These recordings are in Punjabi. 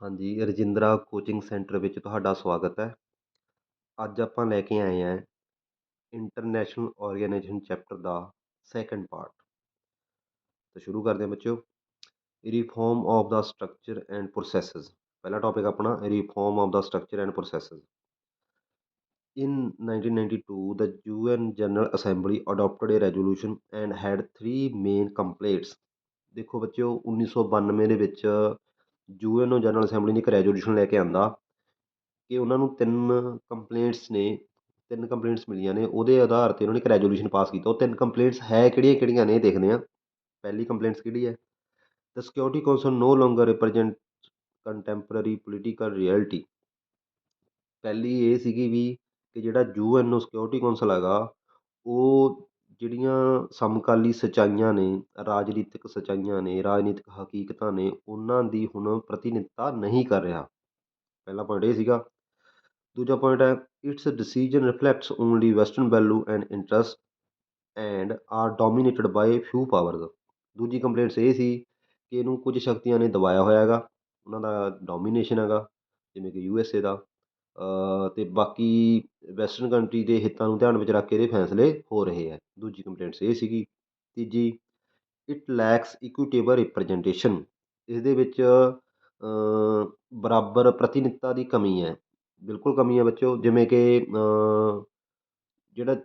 ਹਾਂਜੀ, ਰਜਿੰਦਰਾ ਕੋਚਿੰਗ ਸੈਂਟਰ ਵਿੱਚ ਤੁਹਾਡਾ ਸਵਾਗਤ ਹੈ। ਅੱਜ ਆਪਾਂ ਲੈ ਕੇ ਆਏ ਹਾਂ ਇੰਟਰਨੈਸ਼ਨਲ ਆਰਗੇਨਾਈਜੇਸ਼ਨ ਚੈਪਟਰ ਦਾ ਸੈਕੰਡ ਪਾਰਟ। ਤਾਂ ਸ਼ੁਰੂ ਕਰਦੇ ਹਾਂ ਬੱਚਿਓ। Reform of the structure and processes. ਪਹਿਲਾ ਟੌਪਿਕ ਆਪਣਾ reform of the structure and processes. In 1992, the UN General Assembly adopted a resolution and had three main complaints। ਦੇਖੋ ਬੱਚਿਓ, 1992 ਦੇ ਵਿੱਚ UN ਜਨਰਲ ਅਸੈਂਬਲੀ ਨੇ ਇੱਕ ਰੈਜੋਲਿਊਸ਼ਨ ਲੈ ਕੇ ਆਂਦਾ ਕਿ ਉਹਨਾਂ ਨੂੰ ਤਿੰਨ ਕੰਪਲੇਂਟਸ ਮਿਲੀਆਂ ਨੇ। ਉਹਦੇ ਆਧਾਰ 'ਤੇ ਉਹਨਾਂ ਨੇ ਇੱਕ ਰੈਜੋਲਿਊਸ਼ਨ ਪਾਸ ਕੀਤਾ। ਉਹ ਤਿੰਨ ਕੰਪਲੇਂਟਸ ਹੈ ਕਿਹੜੀਆਂ ਨੇ, ਇਹ ਦੇਖਦੇ ਹਾਂ। ਪਹਿਲੀ ਕੰਪਲੇਂਟਸ ਕਿਹੜੀ ਹੈ? ਦ ਸਿਕਿਉਰਿਟੀ ਕੌਂਸਲ ਨੋ ਲੋਂਗਰ ਰਿਪਰਜੈਂਟ ਕੰਟੈਂਪਰਰੀ ਪੋਲੀਟੀਕਲ ਰਿਐਲਿਟੀ। ਪਹਿਲੀ ਇਹ ਸੀਗੀ ਵੀ ਕਿ ਜਿਹੜਾ UN ਸਿਕਿਉਰਿਟੀ ਕੌਂਸਲ ਹੈਗਾ, ਉਹ ਜਿਹੜੀਆਂ ਸਮਕਾਲੀ ਸੱਚਾਈਆਂ ਨੇ, ਰਾਜਨੀਤਿਕ ਸੱਚਾਈਆਂ ਨੇ, ਰਾਜਨੀਤਿਕ ਹਕੀਕਤਾਂ ਨੇ, ਉਹਨਾਂ ਦੀ ਹੁਣ ਪ੍ਰਤੀਨਿਧਤਾ ਨਹੀਂ ਕਰ ਰਿਹਾ। ਪਹਿਲਾ ਪੁਆਇੰਟ ਇਹ ਸੀਗਾ। ਦੂਜਾ ਪੁਆਇੰਟ ਹੈ it's decision reflects only western value and interest and are dominated by few powers. ਦੂਜੀ ਕੰਪਲੇਂਟਸ ਇਹ ਸੀ ਕਿ ਇਹਨੂੰ ਕੁਝ ਸ਼ਕਤੀਆਂ ਨੇ ਦਬਾਇਆ ਹੋਇਆ ਹੈਗਾ, ਉਹਨਾਂ ਦਾ ਡੋਮੀਨੇਸ਼ਨ ਹੈਗਾ, ਜਿਵੇਂ ਕਿ USA ਦਾ, ਅਤੇ ਬਾਕੀ ਵੈਸਟਰਨ ਕੰਟਰੀ ਦੇ ਹਿੱਤਾਂ ਨੂੰ ਧਿਆਨ ਵਿੱਚ ਰੱਖ ਕੇ ਇਹਦੇ ਫੈਸਲੇ ਹੋ ਰਹੇ ਹੈ। ਦੂਜੀ ਕੰਪਲੇਂਟਸ ਇਹ ਸੀਗੀ। ਤੀਜੀ, ਇਟ ਲੈਕਸ ਇਕੁਇਟੇਬਲ ਰਿਪਰਜੈਂਟੇਸ਼ਨ। ਇਸਦੇ ਵਿੱਚ ਬਰਾਬਰ ਪ੍ਰਤੀਨਿਧਤਾ ਦੀ ਕਮੀ ਹੈ, ਬਿਲਕੁਲ ਕਮੀ ਹੈ ਬੱਚਿਓ। ਜਿਵੇਂ ਕਿ ਜਿਹੜਾ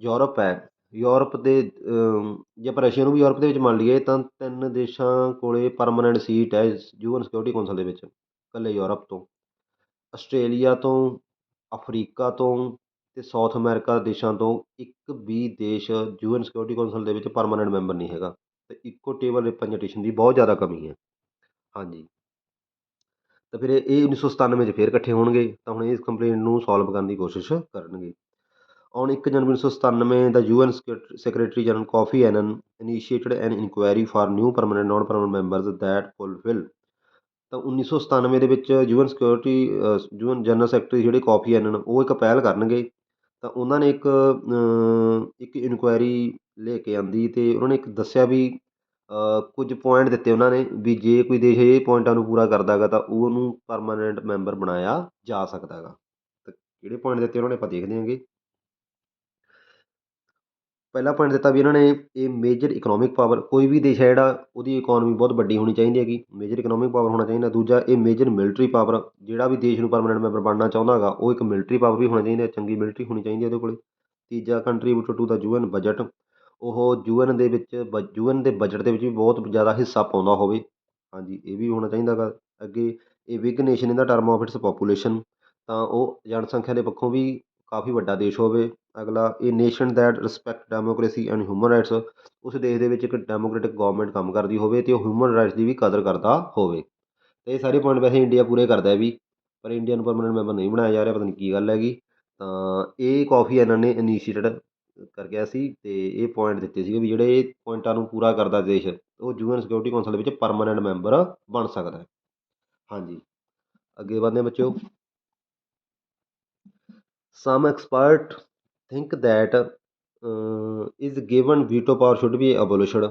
ਯੂਰਪ ਹੈ, ਯੂਰਪ ਦੇ ਜੇ ਆਪਾਂ ਰਸ਼ੀਆ ਨੂੰ ਵੀ ਯੂਰਪ ਦੇ ਵਿੱਚ ਮੰਨ ਲਈਏ ਤਾਂ ਤਿੰਨ ਦੇਸ਼ਾਂ ਕੋਲ ਪਰਮਾਨੈਂਟ ਸੀਟ ਹੈ UN ਸਿਕਿਉਰਿਟੀ ਕੌਂਸਲ ਦੇ ਵਿੱਚ, ਇਕੱਲੇ ਯੂਰਪ ਤੋਂ। ਆਸਟ੍ਰੇਲੀਆ ਤੋਂ, ਅਫਰੀਕਾ ਤੋਂ ਅਤੇ ਸਾਊਥ ਅਮੈਰੀਕਾ ਦੇਸ਼ਾਂ ਤੋਂ ਇੱਕ ਵੀ ਦੇਸ਼ UN ਸਿਕਿਉਰਿਟੀ ਕੌਂਸਲ ਦੇ ਵਿੱਚ ਪਰਮਾਨੈਂਟ ਮੈਂਬਰ ਨਹੀਂ ਹੈਗਾ। ਅਤੇ ਇਕੁਇਟੇਬਲ ਰਿਪਰਜੈਂਟੇਸ਼ਨ ਦੀ ਬਹੁਤ ਜ਼ਿਆਦਾ ਕਮੀ ਹੈ। ਹਾਂਜੀ, ਤਾਂ ਫਿਰ ਇਹ 1997 'ਚ ਫਿਰ ਇਕੱਠੇ ਹੋਣਗੇ ਤਾਂ ਹੁਣ ਇਸ ਕੰਪਲੇਂਟ ਨੂੰ ਸੋਲਵ ਕਰਨ ਦੀ ਕੋਸ਼ਿਸ਼ ਕਰਨਗੇ। On 1 January 1997 the UN secretary general Kofi Annan initiated an inquiry for new permanent non permanent members that fulfil. ਤਾਂ 1997 ਦੇ ਵਿੱਚ UN ਜਨਰਲ ਸੈਕਟਰੀ ਜਿਹੜੇ ਕੋਫੀ ਐਨਨ, ਉਹ ਇੱਕ ਪਹਿਲ ਕਰਨਗੇ। ਤਾਂ ਉਹਨਾਂ ਨੇ ਇੱਕ ਇਨਕੁਆਇਰੀ ਲੈ ਕੇ ਆਂਦੀ ਅਤੇ ਉਹਨਾਂ ਨੇ ਇੱਕ ਦੱਸਿਆ ਵੀ ਕੁਝ ਪੁਆਇੰਟ ਦਿੱਤੇ ਉਹਨਾਂ ਨੇ ਵੀ ਜੇ ਕੋਈ ਦੇਸ਼ ਇਹ ਪੁਆਇੰਟਾਂ ਨੂੰ ਪੂਰਾ ਕਰਦਾ ਹੈਗਾ ਤਾਂ ਉਹਨੂੰ ਪਰਮਾਨੈਂਟ ਮੈਂਬਰ ਬਣਾਇਆ ਜਾ ਸਕਦਾ ਹੈਗਾ। ਤਾਂ ਕਿਹੜੇ ਪੁਆਇੰਟ ਦਿੱਤੇ ਉਹਨਾਂ ਨੇ ਆਪਾਂ ਦੇਖਦੇ ਹੈਗੇ। ਪਹਿਲਾ ਪੁਆਇੰਟ ਦਿੱਤਾ ਵੀ ਇਹਨਾਂ ਨੇ ਇਹ ਮੇਜਰ ਇਕਨੋਮਿਕ ਪਾਵਰ, ਕੋਈ ਵੀ ਦੇਸ਼ ਹੈ ਜਿਹੜਾ ਉਹਦੀ ਇਕੋਨਮੀ ਬਹੁਤ ਵੱਡੀ ਹੋਣੀ ਚਾਹੀਦੀ ਹੈਗੀ, ਮੇਜਰ ਇਕਨੋਮਿਕ ਪਾਵਰ ਹੋਣਾ ਚਾਹੀਦਾ। ਦੂਜਾ, ਇਹ ਮੇਜਰ ਮਿਲਟਰੀ ਪਾਵਰ, ਜਿਹੜਾ ਵੀ ਦੇਸ਼ ਨੂੰ ਪਰਮਾਨੈਂਟ ਮੈਂਬਰ ਬਣਨਾ ਚਾਹੁੰਦਾ ਹੈਗਾ ਉਹ ਇੱਕ ਮਿਲਟਰੀ ਪਾਵਰ ਵੀ ਹੋਣਾ ਚਾਹੀਦਾ, ਚੰਗੀ ਮਿਲਟਰੀ ਹੋਣੀ ਚਾਹੀਦੀ ਉਹਦੇ ਕੋਲ। ਤੀਜਾ, ਕੰਟਰੀਬਿਊਟਰ ਟੂ ਦਾ UN ਬਜਟ, ਉਹ UN ਦੇ ਵਿੱਚ UN ਦੇ ਬਜਟ ਦੇ ਵਿੱਚ ਵੀ ਬਹੁਤ ਜ਼ਿਆਦਾ ਹਿੱਸਾ ਪਾਉਂਦਾ ਹੋਵੇ। ਹਾਂਜੀ, ਇਹ ਵੀ ਹੋਣਾ ਚਾਹੀਦਾ ਗਾ। ਅੱਗੇ, ਇਹ big nation in the term of its population, ਤਾਂ ਉਹ ਜਨਸੰਖਿਆ ਦੇ ਪੱਖੋਂ ਵੀ ਕਾਫੀ ਵੱਡਾ ਦੇਸ਼ ਹੋਵੇ। ਅਗਲਾ, ਇਹ nation that respect democracy and human rights, ਉਸ ਦੇਸ਼ ਦੇ ਵਿੱਚ ਇੱਕ ਡੈਮੋਕਰੇਟਿਕ ਗੌਰਮੈਂਟ ਕੰਮ ਕਰਦੀ ਹੋਵੇ ਅਤੇ ਉਹ ਹਿਊਮਨ ਰਾਈਟਸ ਦੀ ਵੀ ਕਦਰ ਕਰਦਾ ਹੋਵੇ। ਅਤੇ ਇਹ ਸਾਰੇ ਪੁਆਇੰਟ ਵੈਸੇ ਇੰਡੀਆ ਪੂਰੇ ਕਰਦਾ ਵੀ, ਪਰ ਇੰਡੀਆ ਨੂੰ ਪਰਮਾਨੈਂਟ ਮੈਂਬਰ ਨਹੀਂ ਬਣਾਇਆ ਜਾ ਰਿਹਾ, ਪਤਾ ਨਹੀਂ ਕੀ ਗੱਲ ਹੈਗੀ। ਤਾਂ ਇਹ ਕੋਫੀ ਐਨਨ ਨੇ ਇਨੀਸ਼ੀਏਟਡ ਕਰ ਗਿਆ ਸੀ ਅਤੇ ਇਹ ਪੁਆਇੰਟ ਦਿੱਤੇ ਸੀਗੇ ਵੀ ਜਿਹੜੇ ਇਹ ਪੁਆਇੰਟਾਂ ਨੂੰ ਪੂਰਾ ਕਰਦਾ ਦੇਸ਼, ਉਹ UN ਸਿਕਿਉਰਿਟੀ ਕੌਂਸਲ ਦੇ ਵਿੱਚ ਪਰਮਾਨੈਂਟ ਮੈਂਬਰ ਬਣ ਸਕਦਾ ਹੈ। ਹਾਂਜੀ, ਅੱਗੇ ਵਧਦੇ ਹਾਂ ਬੱਚਿਓ। Some expert think that is given veto power should be abolished।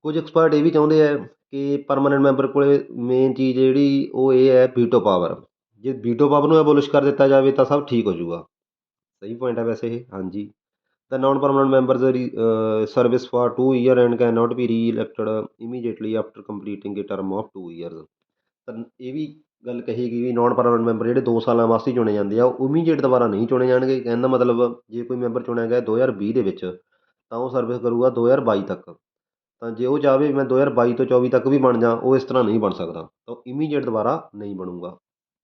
ਕੁਝ ਐਕਸਪਰਟ ਇਹ ਵੀ ਚਾਹੁੰਦੇ ਹੈ ਕਿ ਪਰਮਾਨੈਂਟ ਮੈਂਬਰ ਕੋਲ ਮੇਨ ਚੀਜ਼ ਜਿਹੜੀ ਉਹ ਇਹ ਹੈ ਵੀਟੋ ਪਾਵਰ। ਜੇ ਵੀਟੋ ਪਾਵਰ ਨੂੰ ਐਬੋਲਿਸ਼ ਕਰ ਦਿੱਤਾ ਜਾਵੇ ਤਾਂ ਸਭ ਠੀਕ ਹੋ ਜਾਊਗਾ। ਸਹੀ ਪੁਆਇੰਟ ਹੈ ਵੈਸੇ ਇਹ। ਹਾਂਜੀ, the non permanent members service for 2 year and can not be reelected immediately after completing a term of 2 years। ਤਾਂ ਇਹ ਵੀ ਗੱਲ ਕਹੀ ਗਈ ਵੀ ਨੋਨ ਪਰਮਾਨੈਂਟ ਮੈਂਬਰ ਜਿਹੜੇ 2 ਸਾਲਾਂ ਵਾਸਤੇ ਚੁਣੇ ਜਾਂਦੇ ਆ ਉਹ ਇਮੀਡੀਏਟ ਦੁਬਾਰਾ ਨਹੀਂ ਚੁਣੇ ਜਾਣਗੇ। ਕਹਿਣ ਦਾ ਮਤਲਬ, ਜੇ ਕੋਈ ਮੈਂਬਰ ਚੁਣਿਆ ਗਿਆ 2020 ਦੇ ਵਿੱਚ ਤਾਂ ਉਹ ਸਰਵਿਸ ਕਰੂਗਾ 2022 ਤੱਕ। ਤਾਂ ਜੇ ਉਹ ਚਾਹਵੇ ਮੈਂ 2022 ਤੋਂ 24 ਤੱਕ ਵੀ ਬਣ ਜਾ, ਉਹ ਇਸ ਤਰ੍ਹਾਂ ਨਹੀਂ ਬਣ ਸਕਦਾ, ਤਾਂ ਉਹ ਇਮੀਡੀਏਟ ਦੁਬਾਰਾ ਨਹੀਂ ਬਣੂਗਾ।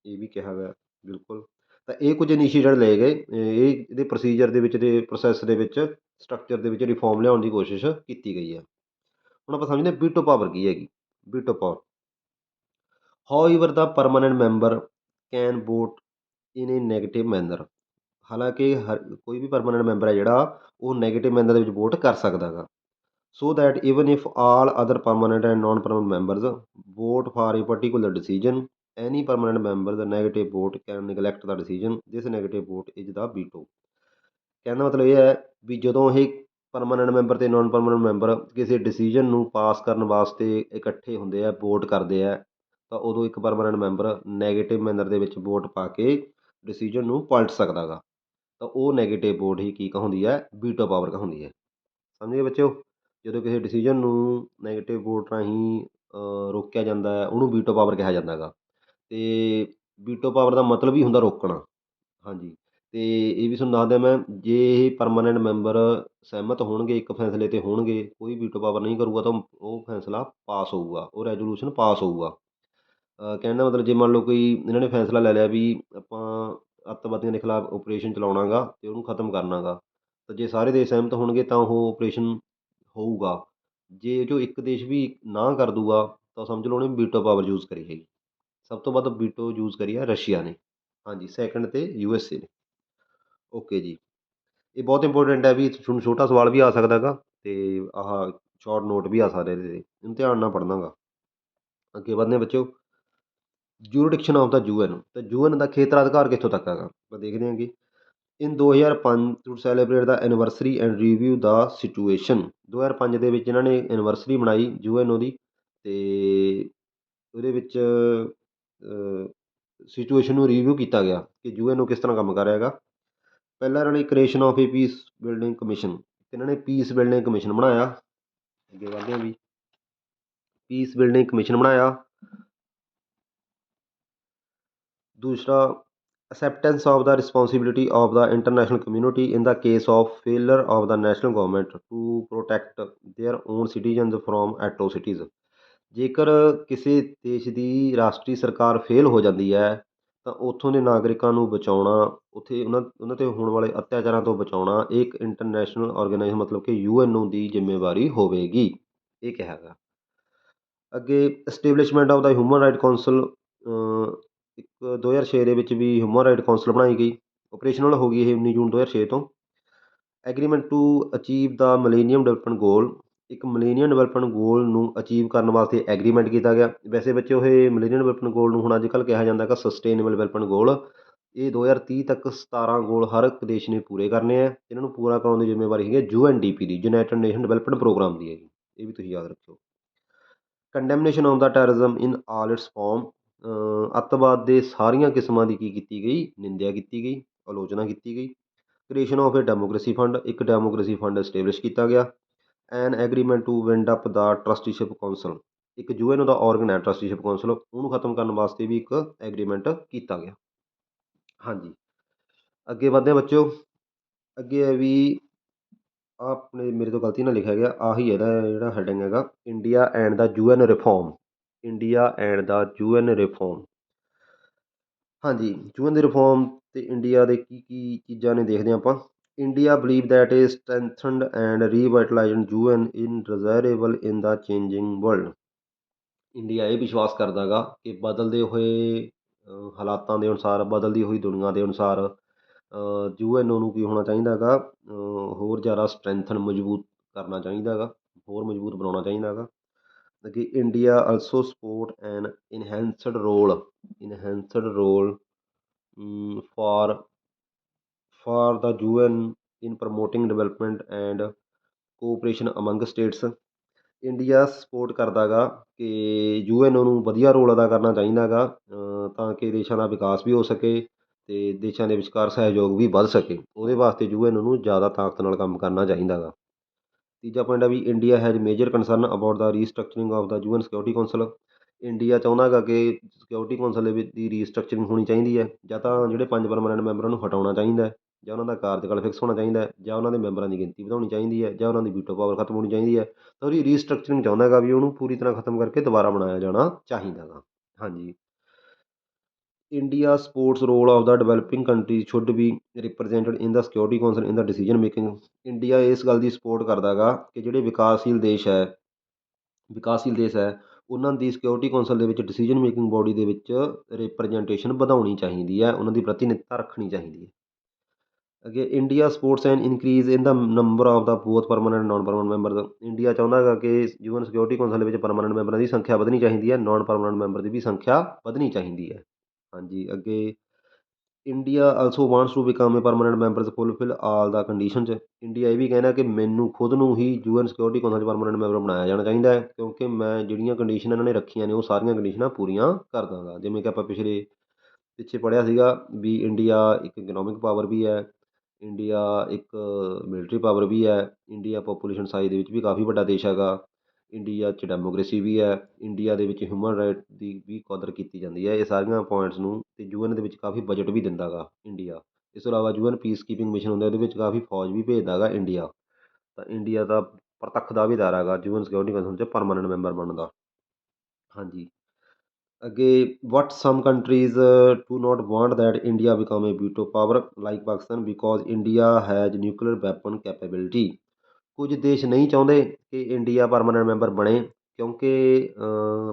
ਇਹ ਵੀ ਕਿਹਾ ਗਿਆ ਬਿਲਕੁਲ। ਤਾਂ ਇਹ ਕੁਝ ਇਨੀਸ਼ੀਏਟਿਵ ਲਏ ਗਏ, ਇਹਦੇ ਪ੍ਰੋਸੀਜਰ ਦੇ ਵਿੱਚ ਅਤੇ ਪ੍ਰੋਸੈਸ ਦੇ ਵਿੱਚ, ਸਟਰਕਚਰ ਦੇ ਵਿੱਚ ਰਿਫੋਰਮ ਲਿਆਉਣ ਦੀ ਕੋਸ਼ਿਸ਼ ਕੀਤੀ ਗਈ ਹੈ। ਹੁਣ ਆਪਾਂ ਸਮਝਦੇ ਹਾਂ ਵੀਟੋ ਪਾਵਰ ਕੀ ਹੈਗੀ। Veto power, however the permanent member can vote in A negative manner. ਹਾਲਾਂਕਿ ਕੋਈ ਵੀ ਪਰਮਾਨੈਂਟ ਮੈਂਬਰ ਹੈ ਜਿਹੜਾ ਉਹ ਨੈਗੇਟਿਵ ਮੈਨਰ ਦੇ ਵਿੱਚ ਵੋਟ ਕਰ ਸਕਦਾ ਗਾ। So that even if all other permanent and non permanent members vote for A particular decision, any permanent member the negative vote can neglect the decision, this negative vote is the veto. ਕਹਿਣ ਦਾ ਮਤਲਬ ਇਹ ਹੈ ਵੀ ਜਦੋਂ ਇਹ ਪਰਮਾਨੈਂਟ ਮੈਂਬਰ ਅਤੇ ਨੋਨ ਪਰਮਾਨੈਂਟ ਮੈਂਬਰ ਕਿਸੇ ਡਿਸੀਜਨ ਨੂੰ ਪਾਸ ਕਰਨ ਵਾਸਤੇ ਇਕੱਠੇ ਹੁੰਦੇ ਆ, ਵੋਟ ਕਰਦੇ ਆ, ਤਾਂ ਉਦੋਂ ਇੱਕ ਪਰਮਾਨੈਂਟ ਮੈਂਬਰ ਨੈਗੇਟਿਵ ਮੈਨਰ ਦੇ ਵਿੱਚ ਵੋਟ ਪਾ ਕੇ ਡਿਸੀਜਨ ਨੂੰ ਪਲਟ ਸਕਦਾ ਗਾ। ਤਾਂ ਉਹ ਨੈਗੇਟਿਵ ਵੋਟ ਹੀ ਕੀ ਕਹਾਉਂਦੀ ਹੈ, ਵੀਟੋ ਪਾਵਰ ਕਹਾਉਂਦੀ ਹੈ। ਸਮਝ ਗਏ ਬੱਚਿਓ? ਜਦੋਂ ਕਿਸੇ ਡਿਸੀਜਨ ਨੂੰ ਨੈਗੇਟਿਵ ਵੋਟ ਰਾਹੀਂ ਰੋਕਿਆ ਜਾਂਦਾ ਹੈ, ਉਹਨੂੰ ਵੀਟੋ ਪਾਵਰ ਕਿਹਾ ਜਾਂਦਾ ਗਾ। ਅਤੇ ਵੀਟੋ ਪਾਵਰ ਦਾ ਮਤਲਬ ਹੀ ਹੁੰਦਾ ਰੋਕਣਾ। ਹਾਂਜੀ, ਅਤੇ ਇਹ ਵੀ ਤੁਹਾਨੂੰ ਦੱਸਦਾ ਮੈਂ, ਜੇ ਇਹ ਪਰਮਾਨੈਂਟ ਮੈਂਬਰ ਸਹਿਮਤ ਹੋਣਗੇ, ਇੱਕ ਫੈਸਲੇ 'ਤੇ ਹੋਣਗੇ, ਕੋਈ ਵੀਟੋ ਪਾਵਰ ਨਹੀਂ ਕਰੂਗਾ, ਤਾਂ ਉਹ ਫੈਸਲਾ ਪਾਸ ਹੋਊਗਾ, ਉਹ ਰੈਜੋਲੂਸ਼ਨ ਪਾਸ ਹੋਊਗਾ। ਕਹਿਣ ਦਾ ਮਤਲਬ, ਜੇ ਮੰਨ ਲਓ ਕੋਈ ਇਹਨਾਂ ਨੇ ਫੈਸਲਾ ਲੈ ਲਿਆ ਵੀ ਆਪਾਂ ਅੱਤਵਾਦੀਆਂ ਦੇ ਖਿਲਾਫ ਓਪਰੇਸ਼ਨ ਚਲਾਉਣਾ ਗਾ ਅਤੇ ਉਹਨੂੰ ਖਤਮ ਕਰਨਾ ਗਾ, ਤਾਂ ਜੇ ਸਾਰੇ ਦੇਸ਼ ਸਹਿਮਤ ਹੋਣਗੇ ਤਾਂ ਉਹ ਓਪਰੇਸ਼ਨ ਹੋਊਗਾ। ਜੇ ਉਹ 'ਚੋਂ ਇੱਕ ਦੇਸ਼ ਵੀ ਨਾ ਕਰ ਦੂਗਾ, ਤਾਂ ਸਮਝ ਲਓ ਉਹਨੇ ਵੀਟੋ ਪਾਵਰ ਯੂਜ਼ ਕਰੀ ਹੈਗੀ। ਸਭ ਤੋਂ ਵੱਧ ਵੀਟੋ ਯੂਜ਼ ਕਰੀ ਹੈ ਰਸ਼ੀਆ ਨੇ। ਹਾਂਜੀ, ਸੈਕਿੰਡ 'ਤੇ USA ਨੇ। ਓਕੇ ਜੀ, ਇਹ ਬਹੁਤ ਇੰਪੋਰਟੈਂਟ ਹੈ ਵੀ ਤੁਹਾਨੂੰ ਛੋਟਾ ਸਵਾਲ ਵੀ ਆ ਸਕਦਾ ਗਾ, ਅਤੇ ਆਹ ਸ਼ੋਰਟ ਨੋਟ ਵੀ ਆ ਸਕਦੇ ਇਹਦੇ 'ਤੇ, ਇਹਨੂੰ ਧਿਆਨ ਨਾਲ ਪੜ੍ਹਨਾ ਗਾ। ਅੱਗੇ ਵਧਦੇ ਹਾਂ ਬੱਚਿਓ। ਜੂਰੀਡਿਕਸ਼ਨ ਆਫ ਦਾ UN, ਤਾਂ UN ਦਾ ਖੇਤਰ ਅਧਿਕਾਰ ਕਿੱਥੋਂ ਤੱਕ ਹੈਗਾ, ਆਪਾਂ ਦੇਖਦੇ ਹਾਂ ਕਿ in 2005 to celebrate the anniversary and review the situation. 2005 ਦੇ ਵਿੱਚ ਇਹਨਾਂ ਨੇ ਐਨੀਵਰਸਰੀ ਮਨਾਈ UN ਦੀ, ਅਤੇ ਉਹਦੇ ਵਿੱਚ ਸਿਚੁਏਸ਼ਨ ਨੂੰ ਰਿਵਿਊ ਕੀਤਾ ਗਿਆ ਕਿ UN ਕਿਸ ਤਰ੍ਹਾਂ ਕੰਮ ਕਰ ਰਿਹਾ ਹੈਗਾ। ਪਹਿਲਾਂ ਇਹਨਾਂ ਨੇ creation of A piece building commission, ਇਹਨਾਂ ਨੇ ਪੀਸ ਬਿਲਡਿੰਗ ਕਮਿਸ਼ਨ ਬਣਾਇਆ। ਅੱਗੇ ਵਧਦੇ ਹਾਂ ਵੀ, ਪੀਸ ਬਿਲਡਿੰਗ ਕਮਿਸ਼ਨ ਬਣਾਇਆ। ਦੂਸਰਾ, acceptance of the responsibility of the international community in the case of failure of the national government to protect their own citizens from atrocities। ਜੇਕਰ ਕਿਸੇ ਦੇਸ਼ ਦੀ ਰਾਸ਼ਟਰੀ ਸਰਕਾਰ ਫੇਲ ਹੋ ਜਾਂਦੀ ਹੈ, ਤਾਂ ਉੱਥੋਂ ਦੇ ਨਾਗਰਿਕਾਂ ਨੂੰ ਬਚਾਉਣਾ, ਉੱਥੇ ਉਹਨਾਂ 'ਤੇ ਹੋਣ ਵਾਲੇ ਅੱਤਿਆਚਾਰਾਂ ਤੋਂ ਬਚਾਉਣਾ, ਇਹ ਇੱਕ ਇੰਟਰਨੈਸ਼ਨਲ ਔਰਗੇਨਾਈਜੇਸ਼ਨ ਮਤਲਬ ਕਿ UN ਦੀ ਜ਼ਿੰਮੇਵਾਰੀ ਹੋਵੇਗੀ, ਇਹ ਕਿਹਾ ਗਾ। ਅੱਗੇ establishment of the human right council, ਇੱਕ 2006 ਦੇ ਵਿੱਚ ਵੀ ਹਿਊਮਨ ਰਾਈਟ ਕੌਂਸਲ ਬਣਾਈ ਗਈ, ਓਪਰੇਸ਼ਨਲ ਹੋ ਗਈ ਇਹ 19 ਜੂਨ 2006 ਤੋਂ। Agreement to achieve the millennium development goal, ਇੱਕ ਮਿਲੇਨੀਅਮ ਡਿਵੈਲਪਮੈਂਟ ਗੋਲ ਨੂੰ ਅਚੀਵ ਕਰਨ ਵਾਸਤੇ ਐਗਰੀਮੈਂਟ ਕੀਤਾ ਗਿਆ। ਵੈਸੇ ਬੱਚੇ ਉਹ ਮਿਲੇਨੀਅਮ ਡਿਵੈਲਪਮੈਂਟ ਗੋਲ ਨੂੰ ਹੁਣ ਅੱਜ ਕੱਲ੍ਹ ਕਿਹਾ ਜਾਂਦਾ ਹੈਗਾ ਸਸਟੇਨੇਬਲ ਡਿਵੈਲਪਮੈਂਟ ਗੋਲ। ਇਹ 2030 ਤੱਕ 17 ਗੋਲ ਹਰ ਇੱਕ ਦੇਸ਼ ਨੇ ਪੂਰੇ ਕਰਨੇ ਹੈ। ਇਹਨਾਂ ਨੂੰ ਪੂਰਾ ਕਰਾਉਣ ਦੀ ਜ਼ਿੰਮੇਵਾਰੀ ਹੈਗੀ ਹੈ UNDP ਦੀ, ਯੂਨਾਈਟਡ ਨੇਸ਼ਨ ਡਿਵੈਲਪਮੈਂਟ ਪ੍ਰੋਗਰਾਮ ਦੀ ਹੈਗੀ। ਇਹ ਵੀ ਤੁਸੀਂ ਯਾਦ ਰੱਖਿਓ। Condemnation of the terrorism in all its forum, ਅੱਤਵਾਦ ਦੇ ਸਾਰੀਆਂ ਕਿਸਮਾਂ ਦੀ ਕੀ ਕੀਤੀ ਗਈ, ਨਿੰਦਿਆ ਕੀਤੀ ਗਈ, ਆਲੋਚਨਾ ਕੀਤੀ ਗਈ। Creation of a democracy fund, ਇੱਕ ਡੈਮੋਕ੍ਰੇਸੀ ਫੰਡ ਸਟੇਬਲਿਸ਼ ਕੀਤਾ ਗਿਆ। An agreement to wind up the trusteeship council, ਇੱਕ UN ਦਾ ਔਰਗਨ ਹੈ ਟਰਸਟੀਸ਼ਿਪ ਕੌਂਸਲ, ਉਹਨੂੰ ਖਤਮ ਕਰਨ ਵਾਸਤੇ ਵੀ ਇੱਕ ਐਗਰੀਮੈਂਟ ਕੀਤਾ ਗਿਆ। ਹਾਂਜੀ, ਅੱਗੇ ਵਧਦੇ ਹਾਂ ਬੱਚਿਓ। ਅੱਗੇ ਹੈ ਵੀ ਆਪਣੇ ਮੇਰੇ ਤੋਂ ਗਲਤੀ ਨਾਲ ਲਿਖਿਆ ਗਿਆ, ਆਹੀ ਇਹਦਾ ਜਿਹੜਾ ਹੈਡਿੰਗ ਹੈਗਾ, India and the UN reform, India and the UN reform. ਹਾਂਜੀ, UN ਦੇ ਰਿਫੋਰਮ ਅਤੇ ਇੰਡੀਆ ਦੇ ਕੀ ਕੀ ਚੀਜ਼ਾਂ ਨੇ ਦੇਖਦੇ ਹਾਂ ਆਪਾਂ। India believe that is strengthened and revitalised UN in desirable in the changing world. India ਇਹ ਵਿਸ਼ਵਾਸ ਕਰਦਾ ਗਾ ਕਿ ਬਦਲਦੇ ਹੋਏ ਹਾਲਾਤਾਂ ਦੇ ਅਨੁਸਾਰ, ਬਦਲਦੀ ਹੋਈ ਦੁਨੀਆ ਦੇ ਅਨੁਸਾਰ UN ਨੂੰ ਕੀ ਹੋਣਾ ਚਾਹੀਦਾ ਗਾ, ਹੋਰ ਜ਼ਿਆਦਾ ਸਟਰੈਂਥਨ, ਮਜ਼ਬੂਤ ਕਰਨਾ ਚਾਹੀਦਾ ਗਾ, ਹੋਰ ਮਜ਼ਬੂਤ ਬਣਾਉਣਾ ਚਾਹੀਦਾ ਗਾ। ਕਿ India also support an enhanced role, enhanced role for the UN in promoting development and cooperation among states. India support ਕਰਦਾ ਗਾ ਕਿ UN ਨੂੰ ਵਧੀਆ ਰੋਲ ਅਦਾ ਕਰਨਾ ਚਾਹੀਦਾ ਗਾ, ਤਾਂ ਕਿ ਦੇਸ਼ਾਂ ਦਾ ਵਿਕਾਸ ਵੀ ਹੋ ਸਕੇ ਅਤੇ ਦੇਸ਼ਾਂ ਦੇ ਵਿਚਕਾਰ ਸਹਿਯੋਗ ਵੀ ਵੱਧ ਸਕੇ। ਉਹਦੇ ਵਾਸਤੇ UN ਨੂੰ ਜ਼ਿਆਦਾ ਤਾਕਤ ਨਾਲ ਕੰਮ ਕਰਨਾ ਚਾਹੀਦਾ ਗਾ। ਤੀਜਾ ਪੁਆਇੰਟ ਆ ਵੀ India has major concern about the restructuring of the UN security council. India ਚਾਹੁੰਦਾ ਗਾ ਕਿ ਸਿਕਿਉਰਿਟੀ ਕੌਂਸਲ ਦੇ ਵਿੱਚ ਦੀ ਰੀਸਟਰਕਚਰਿੰਗ ਹੋਣੀ ਚਾਹੀਦੀ ਹੈ, ਜਾਂ ਤਾਂ ਜਿਹੜੇ 5 ਪਰਮਾਨੈਂਟ ਮੈਂਬਰਾਂ ਨੂੰ ਹਟਾਉਣਾ ਚਾਹੀਦਾ, ਜਾਂ ਉਹਨਾਂ ਦਾ ਕਾਰਜਕਾਲ ਫਿਕਸ ਹੋਣਾ ਚਾਹੀਦਾ, ਜਾਂ ਉਹਨਾਂ ਦੇ ਮੈਂਬਰਾਂ ਦੀ ਗਿਣਤੀ ਵਧਾਉਣੀ ਚਾਹੀਦੀ ਹੈ, ਜਾਂ ਉਹਨਾਂ ਦੀ ਵੀਟੋ ਪਾਵਰ ਖਤਮ ਹੋਣੀ ਚਾਹੀਦੀ ਹੈ। ਤਾਂ ਉਹਦੀ ਰੀਸਟਰਕਚਰਿੰਗ ਚਾਹੁੰਦਾ ਹੈਗਾ ਵੀ ਉਹਨੂੰ ਪੂਰੀ ਤਰ੍ਹਾਂ ਖਤਮ ਕਰਕੇ ਦੁਬਾਰਾ ਬਣਾਇਆ ਜਾਣਾ ਚਾਹੀਦਾ ਗਾ। ਹਾਂਜੀ, India supports role of the developing country should be represented in the security council in the decision making. India ਇਸ ਗੱਲ ਦੀ ਸਪੋਰਟ ਕਰਦਾ ਗਾ ਕਿ ਜਿਹੜੇ ਵਿਕਾਸਸ਼ੀਲ ਦੇਸ਼ ਹੈ ਉਹਨਾਂ ਦੀ ਸਿਕਿਉਰਿਟੀ ਕੌਂਸਲ ਦੇ ਵਿੱਚ ਡਿਸੀਜਨ ਮੇਕਿੰਗ ਬੋਡੀ ਦੇ ਵਿੱਚ ਰਿਪਰਜੈਂਟੇਸ਼ਨ ਵਧਾਉਣੀ ਚਾਹੀਦੀ ਹੈ, ਉਹਨਾਂ ਦੀ ਪ੍ਰਤੀਨਿਧਤਾ ਰੱਖਣੀ ਚਾਹੀਦੀ ਹੈ। ਅੱਗੇ India sports and increase in the number of the both permanent non permanent member. India ਚਾਹੁੰਦਾ ਹੈਗਾ ਕਿ UN ਸਿਕਿਉਰਿਟੀ ਕੌਂਸਲ ਦੇ ਵਿੱਚ ਪਰਮਾਨੈਂਟ ਮੈਂਬਰਾਂ ਦੀ ਸੰਖਿਆ ਵਧਣੀ ਚਾਹੀਦੀ ਹੈ, ਨੋਨ ਪਰਮਾਨੈਂਟ ਮੈਂਬਰ ਦੀ ਵੀ ਸੰਖਿਆ ਵਧਣੀ ਚਾਹੀਦੀ ਹੈ। ਹਾਂਜੀ, ਅੱਗੇ India also wants to become a permanent members fulfil all the conditions. India ਇਹ ਵੀ ਕਹਿੰਦਾ ਕਿ ਮੈਨੂੰ ਖੁਦ ਨੂੰ ਹੀ ਯੂਐਨ ਸਿਕਿਉਰਿਟੀ ਕੌਂਸਲ 'ਚ ਪਰਮਾਨੈਂਟ ਮੈਂਬਰ ਬਣਾਇਆ ਜਾਣਾ ਚਾਹੀਦਾ ਹੈ, ਕਿਉਂਕਿ ਮੈਂ ਜਿਹੜੀਆਂ ਕੰਡੀਸ਼ਨ ਇਹਨਾਂ ਨੇ ਰੱਖੀਆਂ ਨੇ ਉਹ ਸਾਰੀਆਂ ਕੰਡੀਸ਼ਨਾਂ ਪੂਰੀਆਂ ਕਰ ਦਾਂਗਾ। ਜਿਵੇਂ ਕਿ ਆਪਾਂ ਪਿੱਛੇ ਪੜ੍ਹਿਆ ਸੀਗਾ ਵੀ ਇੰਡੀਆ ਇੱਕ ਇਕਨੋਮਿਕ ਪਾਵਰ ਵੀ ਹੈ, ਇੰਡੀਆ ਇੱਕ ਮਿਲਟਰੀ ਪਾਵਰ ਵੀ ਹੈ, ਇੰਡੀਆ ਪਾਪੂਲੇਸ਼ਨ ਸਾਈਜ਼ ਦੇ ਵਿੱਚ ਵੀ ਕਾਫੀ ਵੱਡਾ ਦੇਸ਼ ਹੈਗਾ, ਇੰਡੀਆ 'ਚ ਡੈਮੋਕ੍ਰੇਸੀ ਵੀ ਹੈ, ਇੰਡੀਆ ਦੇ ਵਿੱਚ ਹਿਊਮਨ ਰਾਈਟ ਦੀ ਵੀ ਕਦਰ ਕੀਤੀ ਜਾਂਦੀ ਹੈ। ਇਹ ਸਾਰੀਆਂ ਪੁਆਇੰਟਸ ਨੂੰ ਅਤੇ ਯੂਐਨ ਦੇ ਵਿੱਚ ਕਾਫੀ ਬਜਟ ਵੀ ਦਿੰਦਾ ਗਾ ਇੰਡੀਆ। ਇਸ ਤੋਂ ਇਲਾਵਾ ਯੂਐਨ ਪੀਸ ਕੀਪਿੰਗ ਮਿਸ਼ਨ ਹੁੰਦਾ, ਉਹਦੇ ਵਿੱਚ ਕਾਫੀ ਫੌਜ ਵੀ ਭੇਜਦਾ ਗਾ ਇੰਡੀਆ। ਤਾਂ ਇੰਡੀਆ ਦਾ ਪ੍ਰਤੱਖ ਦਾਅਵੇਦਾਰ ਹੈਗਾ ਯੂਐਨ ਸਿਕਿਉਰਿਟੀ ਕੌਂਸਲ 'ਚ ਪਰਮਾਨੈਂਟ ਮੈਂਬਰ ਬਣਨ ਦਾ। ਹਾਂਜੀ। ਅੱਗੇ what some countries do not want that India become a veto power like Pakistan because India has nuclear weapon capability. ਕੁਝ ਦੇਸ਼ ਨਹੀਂ ਚਾਹੁੰਦੇ ਕਿ ਇੰਡੀਆ ਪਰਮਾਨੈਂਟ ਮੈਂਬਰ ਬਣੇ, ਕਿਉਂਕਿ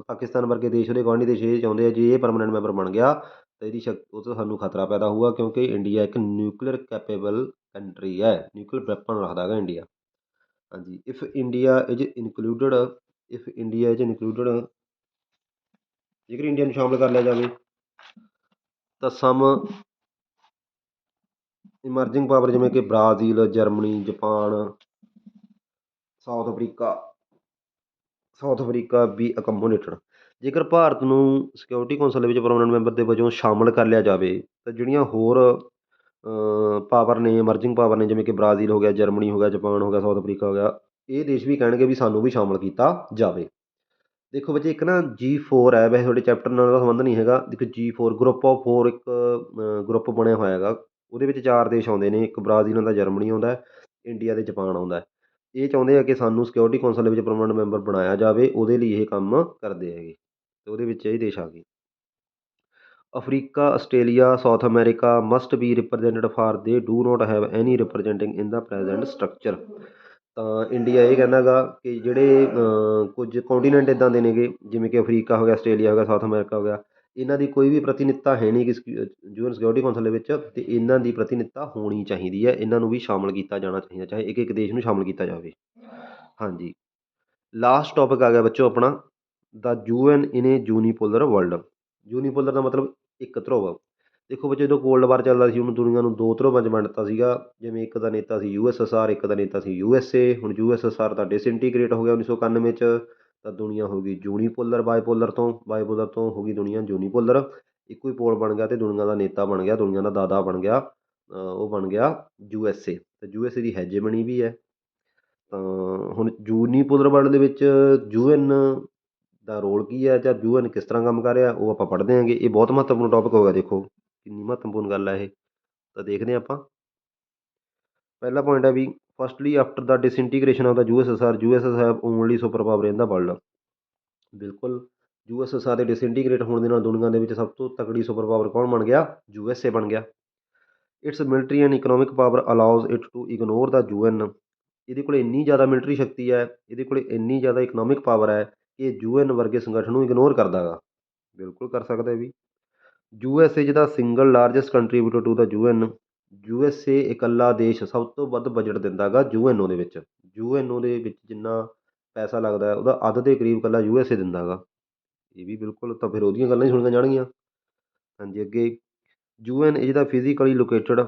ਪਾਕਿਸਤਾਨ ਵਰਗੇ ਦੇਸ਼, ਉਹਦੇ ਗੁਆਂਢੀ ਦੇਸ਼ ਇਹ ਚਾਹੁੰਦੇ ਆ ਜੇ ਇਹ ਪਰਮਾਨੈਂਟ ਮੈਂਬਰ ਬਣ ਗਿਆ ਤਾਂ ਉਹ ਤੋਂ ਸਾਨੂੰ ਖਤਰਾ ਪੈਦਾ ਹੋਊਗਾ, ਕਿਉਂਕਿ ਇੰਡੀਆ ਇੱਕ ਨਿਊਕਲੀਅਰ ਕੈਪੇਬਲ ਕੰਟਰੀ ਹੈ, ਨਿਊਕਲੀਅਰ ਵੈਪਨ ਰੱਖਦਾ ਹੈਗਾ ਇੰਡੀਆ। ਹਾਂਜੀ। ਇਫ ਇੰਡੀਆ ਇਜ ਇਨਕਲੂਡਡ, ਜੇਕਰ ਇੰਡੀਆ ਨੂੰ ਸ਼ਾਮਲ ਕਰ ਲਿਆ ਜਾਵੇ ਤਾਂ ਸਮ ਇਮਰਜਿੰਗ ਪਾਵਰ ਜਿਵੇਂ ਕਿ Brazil, Germany, Japan, South Africa ਵੀ ਅਕਮੋਡੇਟਡ। ਜੇਕਰ ਭਾਰਤ ਨੂੰ ਸਿਕਿਉਰਿਟੀ ਕੌਂਸਲ ਦੇ ਵਿੱਚ ਪਰਮਾਨੈਂਟ ਮੈਂਬਰ ਦੇ ਵਜੋਂ ਸ਼ਾਮਲ ਕਰ ਲਿਆ ਜਾਵੇ ਤਾਂ ਜਿਹੜੀਆਂ ਹੋਰ ਪਾਵਰ ਨੇ, ਇਮਰਜਿੰਗ ਪਾਵਰ ਨੇ, ਜਿਵੇਂ ਕਿ ਬ੍ਰਾਜ਼ੀਲ ਹੋ ਗਿਆ, ਜਰਮਨੀ ਹੋ ਗਿਆ, ਜਪਾਨ ਹੋ ਗਿਆ, ਸਾਊਥ ਅਫਰੀਕਾ ਹੋ ਗਿਆ, ਇਹ ਦੇਸ਼ ਵੀ ਕਹਿਣਗੇ ਵੀ ਸਾਨੂੰ ਵੀ ਸ਼ਾਮਲ ਕੀਤਾ ਜਾਵੇ। ਦੇਖੋ ਬੱਚੇ, ਇੱਕ ਨਾ G4 ਹੈ, ਵੈਸੇ ਤੁਹਾਡੇ ਚੈਪਟਰ ਨਾਲ ਉਹਦਾ ਸੰਬੰਧ ਨਹੀਂ ਹੈਗਾ। ਇੱਕ G4 ਗਰੁੱਪ ਆਫ 4 ਇੱਕ ਗਰੁੱਪ ਬਣਿਆ ਹੋਇਆ ਹੈਗਾ। ਉਹਦੇ ਵਿੱਚ 4 ਦੇਸ਼ ਆਉਂਦੇ ਨੇ, ਇੱਕ ਬ੍ਰਾਜ਼ੀਲ ਆਉਂਦਾ, ਜਰਮਨੀ ਆਉਂਦਾ, ਇੰਡੀਆ ਅਤੇ ਜਪਾਨ ਆਉਂਦਾ। ਇਹ ਚਾਹੁੰਦੇ ਆ ਕਿ ਸਾਨੂੰ ਸਿਕਿਉਰਿਟੀ ਕੌਂਸਲ ਦੇ ਵਿੱਚ ਪਰਮਾਨੈਂਟ ਮੈਂਬਰ ਬਣਾਇਆ ਜਾਵੇ, ਉਹਦੇ ਲਈ ਇਹ ਕੰਮ ਕਰਦੇ ਹੈਗੇ ਅਤੇ ਉਹਦੇ ਵਿੱਚ ਇਹ ਦੇਸ਼ ਆ ਗਏ। Africa, Australia, South America must be represented for they do not have any representing in the present structure. ਤਾਂ ਇੰਡੀਆ ਇਹ ਕਹਿੰਦਾ ਗਾ ਕਿ ਜਿਹੜੇ ਕੁਝ ਕੋਂਟੀਨੈਂਟ ਇੱਦਾਂ ਦੇ ਨੇਗੇ, ਜਿਵੇਂ ਕਿ ਅਫਰੀਕਾ ਹੋ ਗਿਆ, ਆਸਟ੍ਰੇਲੀਆ ਹੋ ਗਿਆ, ਸਾਊਥ ਅਮਰੀਕਾ ਹੋ ਗਿਆ, ਇਹਨਾਂ ਦੀ ਕੋਈ ਵੀ ਪ੍ਰਤੀਨਿਧਤਾ ਹੈ ਨਹੀਂ ਯੂਐਨ ਸਿਕਿਉਰਿਟੀ ਕੌਂਸਲ ਦੇ ਵਿੱਚ, ਅਤੇ ਇਹਨਾਂ ਦੀ ਪ੍ਰਤੀਨਿਧਤਾ ਹੋਣੀ ਚਾਹੀਦੀ ਹੈ। ਇਹਨਾਂ ਨੂੰ ਵੀ ਸ਼ਾਮਲ ਕੀਤਾ ਜਾਣਾ ਚਾਹੀਦਾ, ਚਾਹੇ ਇੱਕ ਇੱਕ ਦੇਸ਼ ਨੂੰ ਸ਼ਾਮਲ ਕੀਤਾ ਜਾਵੇ। ਹਾਂਜੀ। ਲਾਸਟ ਟੋਪਿਕ ਆ ਗਿਆ ਬੱਚੋ ਆਪਣਾ, ਦਾ ਯੂਐਨ ਇਨ ਏ ਯੂਨੀਪੋਲਰ ਵਰਲਡ। ਯੂਨੀਪੋਲਰ ਦਾ ਮਤਲਬ ਇੱਕ ਧਰੁਵ। ਦੇਖੋ ਬੱਚੋ, ਜਦੋਂ ਕੋਲਡ ਵਾਰ ਚੱਲਦਾ ਸੀ ਉਹਨੂੰ ਦੁਨੀਆ ਨੂੰ 2 ਧਰੁਵਾਂ 'ਚ ਵੰਡਤਾ ਸੀਗਾ। ਜਿਵੇਂ ਇੱਕ ਦਾ ਨੇਤਾ ਸੀ USSR, ਇੱਕ ਦਾ ਨੇਤਾ ਸੀ USA। ਹੁਣ USSR ਤਾਂ ਡਿਸਇੰਟੀਗ੍ਰੇਟ ਹੋ ਗਿਆ 1991 'ਚ, ਤਾਂ ਦੁਨੀਆ ਹੋ ਗਈ ਯੂਨੀਪੋਲਰ। ਬਾਇਪੋਲਰ ਤੋਂ ਹੋ ਗਈ ਦੁਨੀਆ ਯੂਨੀਪੋਲਰ। ਇੱਕੋ ਹੀ ਪੋਲ ਬਣ ਗਿਆ ਅਤੇ ਦੁਨੀਆ ਦਾ ਨੇਤਾ ਬਣ ਗਿਆ, ਦੁਨੀਆ ਦਾ ਦਾਦਾ ਬਣ ਗਿਆ, ਉਹ ਬਣ ਗਿਆ USA। ਅਤੇ USA ਦੀ ਹੈਜੇਮਨੀ ਵੀ ਹੈ। ਤਾਂ ਹੁਣ ਯੂਨੀਪੋਲਰ ਵਰਲਡ ਦੇ ਵਿੱਚ ਯੂਐਨ ਦਾ ਰੋਲ ਕੀ ਹੈ, ਜਾਂ ਯੂਐਨ ਕਿਸ ਤਰ੍ਹਾਂ ਕੰਮ ਕਰ ਰਿਹਾ, ਉਹ ਆਪਾਂ ਪੜ੍ਹਦੇ ਹਾਂਗੇ। ਇਹ ਬਹੁਤ ਮਹੱਤਵਪੂਰਨ ਟੋਪਿਕ ਹੋ ਗਿਆ, ਦੇਖੋ ਕਿੰਨੀ ਮਹੱਤਵਪੂਰਨ ਗੱਲ ਹੈ ਇਹ। ਤਾਂ ਦੇਖਦੇ ਹਾਂ ਆਪਾਂ। ਪਹਿਲਾ ਪੁਆਇੰਟ ਹੈ ਵੀ firstly after the disintegration of the USSR, US have only super power in the world. ਬਿਲਕੁਲ, USSR ਦੇ ਡਿਸਇੰਟੀਗ੍ਰੇਟ ਹੋਣ ਦੇ ਨਾਲ ਦੁਨੀਆ ਦੇ ਵਿੱਚ ਸਭ ਤੋਂ ਤਕੜੀ ਸੁਪਰ ਪਾਵਰ ਕੌਣ ਬਣ ਗਿਆ? USA ਬਣ ਗਿਆ। It's military and economic power allows it to ignore the UN। ਇਹਦੇ ਕੋਲ ਇੰਨੀ ਜ਼ਿਆਦਾ ਮਿਲਟਰੀ ਸ਼ਕਤੀ ਹੈ, ਇਹਦੇ ਕੋਲ ਇੰਨੀ ਜ਼ਿਆਦਾ ਇਕਨੋਮਿਕ ਪਾਵਰ ਹੈ ਕਿ UN ਵਰਗੇ ਸੰਗਠਨ ਨੂੰ ਇਗਨੋਰ ਕਰਦਾ ਗਾ। ਬਿਲਕੁਲ ਕਰ ਸਕਦਾ ਵੀ। USA ਜਿਹਦਾ single largest contributor to the UN। USA ਇਕੱਲਾ ਦੇਸ਼ ਸਭ ਤੋਂ ਵੱਧ ਬਜਟ ਦਿੰਦਾ ਗਾ UN ਉਹਦੇ ਵਿੱਚ। UN ਉਹਦੇ ਵਿੱਚ ਜਿੰਨਾ ਪੈਸਾ ਲੱਗਦਾ ਉਹਦਾ ਅੱਧ ਦੇ ਕਰੀਬ ਇਕੱਲਾ USA ਦਿੰਦਾ ਗਾ। ਇਹ ਵੀ ਬਿਲਕੁਲ, ਤਾਂ ਫਿਰ ਉਹਦੀਆਂ ਗੱਲਾਂ ਹੀ ਸੁਣੀਆਂ ਜਾਣਗੀਆਂ। ਹਾਂਜੀ। ਅੱਗੇ UN is the physically located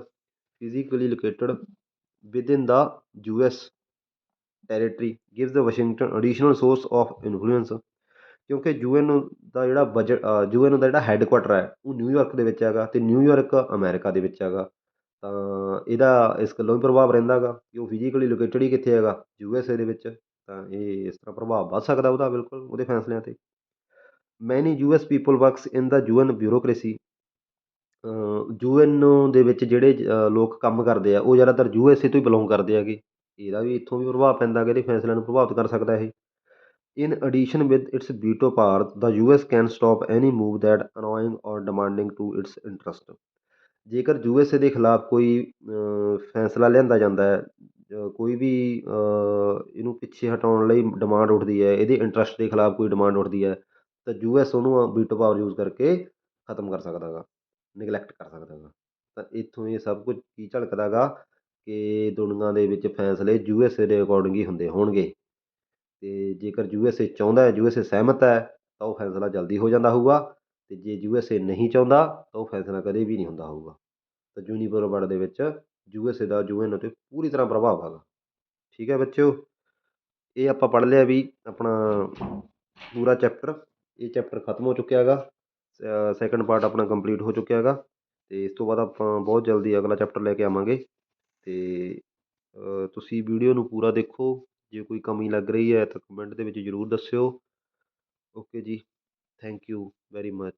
within the US territory gives the Washington additional source of influence. ਕਿਉਂਕਿ ਯੂਐਨ ਦਾ ਜਿਹੜਾ ਹੈੱਡਕੁਆਟਰ ਹੈ ਉਹ ਨਿਊਯਾਰਕ ਦੇ ਵਿੱਚ ਹੈਗਾ, ਅਤੇ ਨਿਊਯਾਰਕ ਅਮੈਰੀਕਾ ਦੇ ਵਿੱਚ ਹੈਗਾ। ਤਾਂ ਇਹਦਾ ਇਸ ਗੱਲੋਂ ਵੀ ਪ੍ਰਭਾਵ ਰਹਿੰਦਾ ਗਾ ਕਿ ਉਹ ਫਿਜ਼ੀਕਲੀ ਲੋਕੇਟਡ ਹੀ ਕਿੱਥੇ ਹੈਗਾ? USA ਦੇ ਵਿੱਚ। ਤਾਂ ਇਹ ਇਸ ਤਰ੍ਹਾਂ ਪ੍ਰਭਾਵ ਵੱਧ ਸਕਦਾ ਉਹਦਾ, ਬਿਲਕੁਲ ਉਹਦੇ ਫੈਸਲਿਆਂ 'ਤੇ। ਮੈਨੀ US ਪੀਪਲ ਵਰਕਸ ਇਨ ਦਾ UN ਬਿਊਰੋਕਰੇਸੀ। UN ਦੇ ਵਿੱਚ ਜਿਹੜੇ ਲੋਕ ਕੰਮ ਕਰਦੇ ਆ ਉਹ ਜ਼ਿਆਦਾਤਰ USA ਤੋਂ ਹੀ ਬਿਲੋਂਗ ਕਰਦੇ ਹੈਗੇ। ਇਹਦਾ ਵੀ ਇੱਥੋਂ ਵੀ ਪ੍ਰਭਾਵ ਪੈਂਦਾ ਹੈਗਾ, ਇਹਦੇ ਫੈਸਲਿਆਂ ਨੂੰ ਪ੍ਰਭਾਵਿਤ ਕਰ ਸਕਦਾ ਇਹ। In addition with its veto power the US can stop any move that annoying or demanding to its interest. ਜੇਕਰ USA ਦੇ ਖਿਲਾਫ ਕੋਈ ਫੈਸਲਾ ਲਿਆਂਦਾ ਜਾਂਦਾ ਹੈ, ਕੋਈ ਵੀ ਇਹਨੂੰ ਪਿੱਛੇ ਹਟਾਉਣ ਲਈ ਡਿਮਾਂਡ ਉੱਠਦੀ ਹੈ, ਇਹਦੇ ਇੰਟਰਸਟ ਦੇ ਖਿਲਾਫ ਕੋਈ ਡਿਮਾਂਡ ਉੱਠਦੀ ਹੈ, ਤਾਂ US ਉਹਨੂੰ ਵੀਟੋ ਪਾਵਰ ਯੂਜ਼ ਕਰਕੇ ਖ਼ਤਮ ਕਰ ਸਕਦਾ ਗਾ, ਨਿਗਲੈਕਟ ਕਰ ਸਕਦਾ ਗਾ। ਤਾਂ ਇੱਥੋਂ ਇਹ ਸਭ ਕੁਝ ਕੀ ਝਲਕਦਾ ਗਾ ਕਿ ਦੁਨੀਆਂ ਦੇ ਵਿੱਚ ਫੈਸਲੇ USA ਦੇ ਅਕੋਰਡਿੰਗ ਹੀ ਹੁੰਦੇ ਹੋਣਗੇ। ਅਤੇ ਜੇਕਰ USA ਚਾਹੁੰਦਾ ਹੈ, USA ਸਹਿਮਤ ਹੈ, ਤਾਂ ਉਹ ਫੈਸਲਾ ਜਲਦੀ ਹੋ ਜਾਂਦਾ ਹੋਊਗਾ, ਅਤੇ ਜੇ USA ਨਹੀਂ ਚਾਹੁੰਦਾ ਤਾਂ ਉਹ ਫੈਸਲਾ ਕਦੇ ਵੀ ਨਹੀਂ ਹੁੰਦਾ ਹੋਊਗਾ। ਤਾਂ ਜੂਨੀਪਰ ਵਰਡ ਦੇ ਵਿੱਚ USA ਦਾ UN ਉੱਤੇ ਪੂਰੀ ਤਰ੍ਹਾਂ ਪ੍ਰਭਾਵ ਹੈਗਾ। ਠੀਕ ਹੈ ਬੱਚਿਓ, ਇਹ ਆਪਾਂ ਪੜ੍ਹ ਲਿਆ ਵੀ ਆਪਣਾ ਪੂਰਾ ਚੈਪਟਰ। ਇਹ ਚੈਪਟਰ ਖਤਮ ਹੋ ਚੁੱਕਿਆ ਹੈਗਾ, ਸੈਕੰਡ ਪਾਰਟ ਆਪਣਾ ਕੰਪਲੀਟ ਹੋ ਚੁੱਕਿਆ ਹੈਗਾ, ਅਤੇ ਇਸ ਤੋਂ ਬਾਅਦ ਆਪਾਂ ਬਹੁਤ ਜਲਦੀ ਅਗਲਾ ਚੈਪਟਰ ਲੈ ਕੇ ਆਵਾਂਗੇ। ਅਤੇ ਤੁਸੀਂ ਵੀਡੀਓ ਨੂੰ ਪੂਰਾ ਦੇਖੋ, ਜੇ ਕੋਈ ਕਮੀ ਲੱਗ ਰਹੀ ਹੈ ਤਾਂ ਕਮੈਂਟ ਦੇ ਵਿੱਚ ਜ਼ਰੂਰ ਦੱਸਿਓ। ਓਕੇ ਜੀ, ਥੈਂਕ ਯੂ ਵੈਰੀ ਮੱਚ।